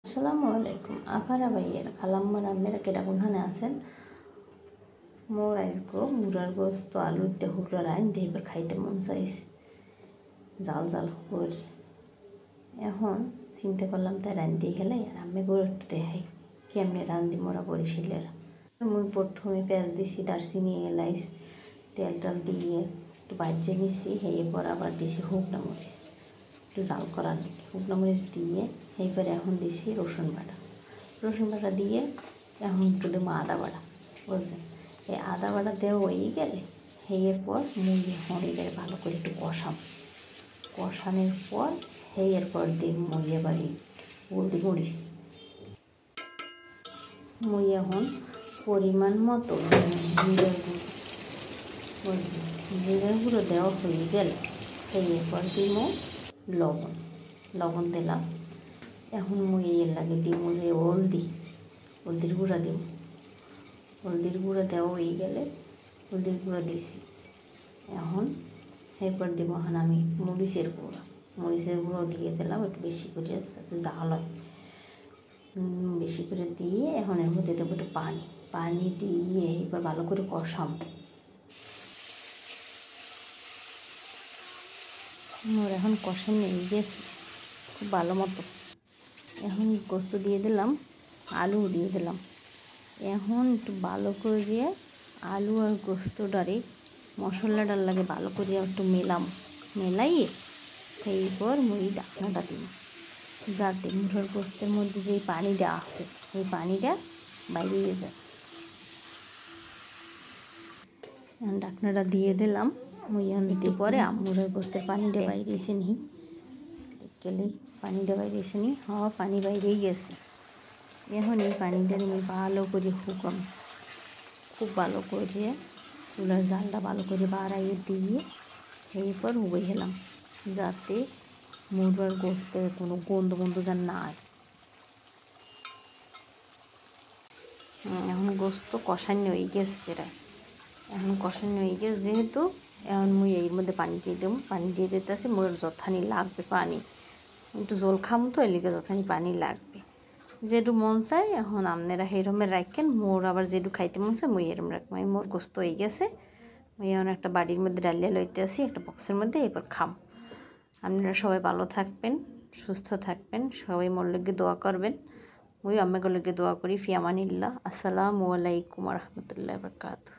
আসসালামু আলাইকুম আফারা ভাইয়ের খালাম্মারা আপনারা কেটা কোনখানে আছেন মোর আজগো মুরার গোস্ত আলুর দিয়ে হুগলো রাইন দিয়ে এবার খাইতে মন চাইছে জাল জাল করে এখন চিন্তা করলাম তাই রান্ধি খেলে আর আমি করে একটু দেখাই কেমনে রান্ধি মোরা বরিশালেরা মুই প্রথমে পেঁয়াজ দিছি দারচিনি এলাইচ তেল টাল দিয়ে একটু বাজিয়ে নিছি এরপর আবার দিছি শুকনা মরিচ একটু জাল করার নাকি শুকনো মরিচ দিয়ে এইবারে এখন দিছি রসুন বাটা দিয়ে এখন একটু দেবো আদা বাটা বুঝলেন এই আদা বাটা দেওয়া হয়ে গেলে এরপর মুরগি হরিদের ভালো করে একটু কষানোর পর এরপর দিয়ে মুরগি বাড়ি হলদি মরিচ মুই এখন পরিমাণ মতো জিরের গুঁড়ো বুঝলেন জিরের গুঁড়ো দেওয়া হয়ে গেলে এরপর দিব লবণ দিলাম এখন মুই এর লাগে দিব যে হলদির গুঁড়া দিব হলদির গুঁড়া দেওয়া হয়ে গেলে হলদির গুঁড়া দিছি এখন এরপর দিব এখন আমি মরিচের গুঁড়ো দিয়ে দিলাম একটু বেশি করে যাতে জাল হয় বেশি করে দিয়ে এখন এর মধ্যে দেবো একটু পানি দিয়ে এবার ভালো করে কষাম মোর এখন কষানো হয়ে গেছে খুব ভালো মতো এখন গোস্ত দিয়ে দিলাম আলু দিয়ে দিলাম এখন একটু ভালো করে আলু আর গোস্তটারে মশলাটার লাগে ভালো করে একটু মেলাইয়ে এরপর মুড়ি ঢাকনাটা দিই যাতে মুড়ার গোস্তের মধ্যে যে পানিটা আছে ওই পানিটা বাইরে যায় এখন ঢাকনাটা দিয়ে দিলাম মুই এখন দিতে পরে মুড়ার গোস্তের পানিটা বাইরে এসে নিই গেলে পানিটা বাইরে এসে নিই পানি বাইরেই গেছে এখন এই পানিটা আমি ভালো করে খুব ভালো করে চুলার জালটা ভালো করে বাড়াইয়ে দিয়ে এরপর উবে গেলাম যাতে মুরগার গোস্তের কোনো গন্ধ যেন না হয় এখন গোস্ত কষানো হয়ে গেছে প্রায় এখন কষানো হয়ে গেছে যেহেতু এখন মুই এর মধ্যে পানি দিয়ে দেবো পানি দিয়ে দিতে আসি মোর যথানি লাগবে পানি একটু জল খাম তো এর লিগে যথানি পানি লাগবে যেটু মন চায় এখন আপনারা সেরমের রাখেন মোর আবার যেটু খাইতে মন চায় মুই এরম রাখবো মোর গোস্ত হয়ে গেছে মুই এখন একটা বাড়ির মধ্যে ডালিয়া লইতে আসি একটা বক্সের মধ্যে এরপর খাম আপনারা সবাই ভালো থাকবেন সুস্থ থাকবেন সবাই মোর লগে দোয়া করবেন মুই আমাকে লগে দোয়া করি ফি আমানিল্লাহ আসসালামু আলাইকুম রহমতুল্লাহ বরকাতুহু